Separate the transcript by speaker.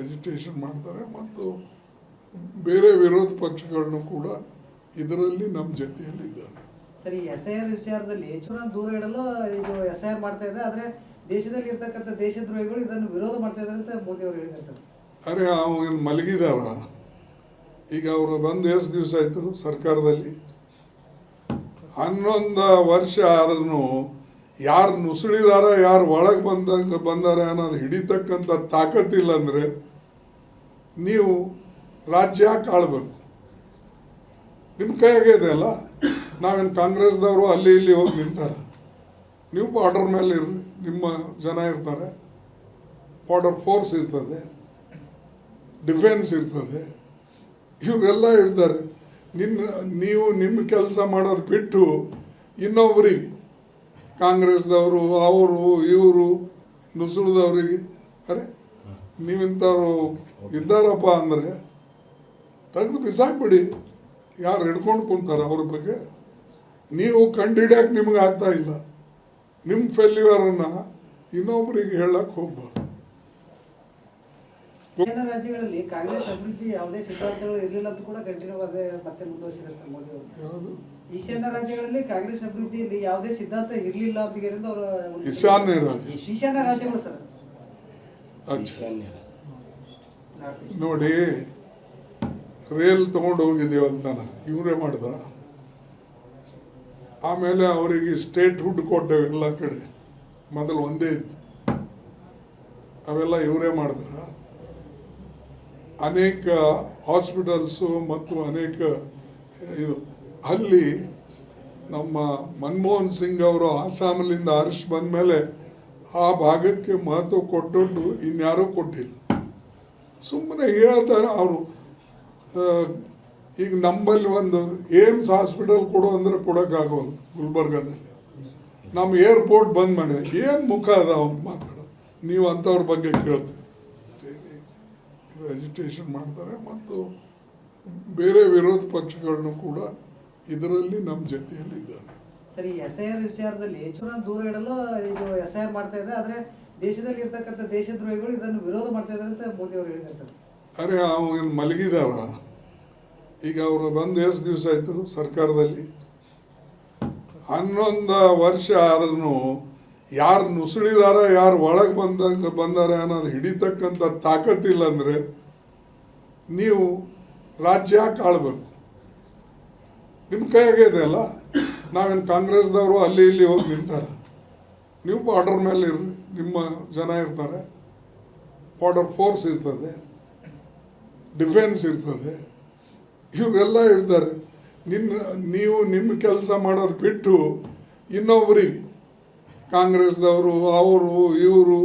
Speaker 1: Agitation ಮಾಡ್ತಾರೆ ಮತ್ತು ಬೇರೆ ವಿರೋಧ ಪಕ್ಷಗಳನ್ನು ಕೂಡ ಇದರಲ್ಲಿ ನಮ್ಮ ಜೊತೆಯಲ್ಲಿ ಇದ್ದಾರೆ.
Speaker 2: ಸರಿ, SIR ವಿಚಾರದಲ್ಲಿ ದೂರ ಇಡಲು ಇದು SIR ಮಾಡ್ತಾ ಇದೆ, ಆದರೆ ದೇಶದಲ್ಲಿ ಇರ್ತಕ್ಕಂಥ ದೇಶದ್ರೋಹಿಗಳು ಇದನ್ನು ವಿರೋಧ ಮಾಡ್ತಾ ಇದ್ದಾರೆ ಅಂತ ಮೋದಿ ಅವರು ಹೇಳಿದ್ದಾರೆ ಸರ್.
Speaker 1: ಅರೆ ಅವನು ಮಲಗಿದಾರ? ಈಗ ಅವರು ಬಂದು ಎಷ್ಟು ದಿವಸ ಆಯಿತು ಸರ್ಕಾರದಲ್ಲಿ? 11 ವರ್ಷ ಆದ್ರೂ ಯಾರು ನುಸುಳಿದಾರ, ಯಾರು ಒಳಗೆ ಬಂದಾರ ಅನ್ನೋದು ಹಿಡಿತಕ್ಕಂಥ ತಾಕತ್ತಿಲ್ಲ ಅಂದರೆ ನೀವು ರಾಜ್ಯ ಯಾಕೆ ಆಳ್ಬೇಕು? ನಿಮ್ಮ ಕೈಯಾಗಿದೆ ಅಲ್ಲ. ನಾವೇನು ಕಾಂಗ್ರೆಸ್ದವರು ಅಲ್ಲಿ ಇಲ್ಲಿ ಹೋಗಿ ನಿಂತಾರ? ನೀವು ಬಾರ್ಡರ್ ಮೇಲೆ ಇರ್ರಿ, ನಿಮ್ಮ ಜನ ಇರ್ತಾರೆ, ಬಾರ್ಡರ್ ಫೋರ್ಸ್ ಇರ್ತದೆ, ಡಿಫೆನ್ಸ್ ಇರ್ತದೆ, ಇವರೆಲ್ಲ ಇರ್ತಾರೆ. ನೀವು ನಿಮ್ಮ ಕೆಲಸ ಮಾಡೋದು ಬಿಟ್ಟು ಇನ್ನೊಬ್ಬರಿಗೆ ಕಾಂಗ್ರೆಸ್ದವರು ಅವರು ಇವರು ನುಸುಳಿದವ್ರಿಗೆ ಅರೆ ನೀವಿಂಥವ್ರು ಇದ್ದಾರಪ್ಪ ಅಂದರೆ ತೆಗೆದು ಬಿಸಾಕ್ಬಿಡಿ. ಯಾರು ಹಿಡ್ಕೊಂಡು ಕುಂತಾರೆ ಅವ್ರ ಬಗ್ಗೆ? ನೀವು ಕಂಡುಹಿಡಿಯೋಕೆ ನಿಮ್ಗೆ ಆಗ್ತಾ ಇಲ್ಲ. ನಿಮ್ಮ ಫೇಲ್ಯೂರನ್ನು ಇನ್ನೊಬ್ಬರಿಗೆ ಹೇಳಕ್ಕೆ ಹೋಗ್ಬಾರ್ದು.
Speaker 2: ರಾಜ್ಯಗಳಲ್ಲಿ ಕಾಂಗ್ರೆಸ್ ಅಭಿವೃದ್ಧಿ ಯಾವುದೇ ಸಿದ್ಧಾಂತಗಳು ಇರಲಿಲ್ಲ ಅಂತ ಕೂಡ ಕಂಟಿನ್ಯೂ ಆಗಿ ಮತ್ತೆ ಮುಂದುವರಿಸಿದ್ದಾರೆ ಸರ್ ಮೋದಿ ಅವರು.
Speaker 1: ಯಾವುದು?
Speaker 2: ಈಶಾನ್ಯ ರಾಜ್ಯಗಳಲ್ಲಿ ಕಾಂಗ್ರೆಸ್ ಅಭಿವೃದ್ಧಿಯಲ್ಲಿ ಯಾವುದೇ ಸಿದ್ಧಾಂತ ಇರಲಿಲ್ಲ ಅಂತ ಅವರು ಈಶಾನ್ಯ ರಾಜ್ಯಗಳು ಸರ್.
Speaker 1: ನೋಡಿ, ರೇಲ್ ತಗೊಂಡು ಹೋಗಿದ್ದೀವಂತ ಇವರೇ ಮಾಡಿದ್ರ. ಆಮೇಲೆ ಅವರಿಗೆ ಸ್ಟೇಟ್ ಹುಡ್ ಕೊಟ್ಟೆವು ಎಲ್ಲ ಕಡೆ. ಮೊದಲು ಒಂದೇ ಇತ್ತು, ಅವೆಲ್ಲ ಇವರೇ ಮಾಡಿದ್ರ. ಅನೇಕ ಹಾಸ್ಪಿಟಲ್ಸು ಮತ್ತು ಅನೇಕ ಇದು ಅಲ್ಲಿ ನಮ್ಮ ಮನಮೋಹನ್ ಸಿಂಗ್ ಅವರು ಆಸಾಮಲ್ಲಿಂದ ಆರಿಸಿ ಬಂದ ಮೇಲೆ ಆ ಭಾಗಕ್ಕೆ ಮಹತ್ವ ಕೊಟ್ಟು ಇನ್ಯಾರೂ ಕೊಟ್ಟಿಲ್ಲ. ಸುಮ್ಮನೆ ಹೇಳ್ತಾರೆ ಅವರು. ಈಗ ನಮ್ಮಲ್ಲಿ ಒಂದು ಏಮ್ಸ್ ಹಾಸ್ಪಿಟಲ್ ಕೊಡು ಅಂದರೆ ಕೊಡೋಕ್ಕಾಗೋಲ್ಲ. ಗುಲ್ಬರ್ಗಾದಲ್ಲಿ ನಮ್ಮ ಏರ್ಪೋರ್ಟ್ ಬಂದ್ ಮಾಡಿದೆ. ಏನು ಮುಖ ಅದ ಅವ್ನು ಮಾತಾಡೋದು? ನೀವು ಅಂಥವ್ರ ಬಗ್ಗೆ ಕೇಳ್ತೀವಿ. ಎಜಿಟೇಷನ್ ಮಾಡ್ತಾರೆ ಮತ್ತು ಬೇರೆ ವಿರೋಧ ಪಕ್ಷಗಳನ್ನು ಕೂಡ ಇದರಲ್ಲಿ ನಮ್ಮ ಜೊತೆಯಲ್ಲಿ ಇದ್ದಾರೆ.
Speaker 2: ಸರಿ, SIR ವಿಚಾರದಲ್ಲಿ ದೂರ ಇಡಲು ಇದು SIR ಮಾಡ್ತಾ ಇದೆ, ಆದರೆ ದೇಶದಲ್ಲಿ ಇರ್ತಕ್ಕಂಥ ದೇಶದ್ರೋಹಿಗಳು ಇದನ್ನು ವಿರೋಧ ಮಾಡ್ತಾ ಇದ್ದಾರೆ ಅಂತ ಮೋದಿ ಅವರು ಹೇಳಿದ್ದಾರೆ ಸರ್.
Speaker 1: ಅರೆ ಅವನು ಮಲಗಿದಾರ? ಈಗ ಅವರು ಬಂದು ಎಷ್ಟು ದಿವಸ ಆಯಿತು ಸರ್ಕಾರದಲ್ಲಿ? 11 ವರ್ಷ ಆದ್ರೂ ಯಾರು ನುಸುಳಿದಾರ, ಯಾರು ಒಳಗೆ ಬಂದಾರ ಅನ್ನೋದು ಹಿಡಿತಕ್ಕಂಥ ತಾಕತ್ತಿಲ್ಲ ಅಂದರೆ ನೀವು ರಾಜ್ಯ ಯಾಕೆ ಆಳ್ಬೇಕು? ನಿಮ್ಮ ಕೈಯಾಗಿದೆ ಅಲ್ಲ. ನಾವೇನು ಕಾಂಗ್ರೆಸ್ದವರು ಅಲ್ಲಿ ಇಲ್ಲಿ ಹೋಗಿ ನಿಂತಾರ? ನೀವು ಬಾರ್ಡರ್ ಮೇಲೆ ಇರ್ರಿ, ನಿಮ್ಮ ಜನ ಇರ್ತಾರೆ, ಬಾರ್ಡರ್ ಫೋರ್ಸ್ ಇರ್ತದೆ, ಡಿಫೆನ್ಸ್ ಇರ್ತದೆ, ಇವರೆಲ್ಲ ಇರ್ತಾರೆ. ನೀವು ನಿಮ್ಮ ಕೆಲಸ ಮಾಡೋದು ಬಿಟ್ಟು ಇನ್ನೊಬ್ಬರಿಗೆ ಕಾಂಗ್ರೆಸ್ದವರು ಅವರು ಇವರು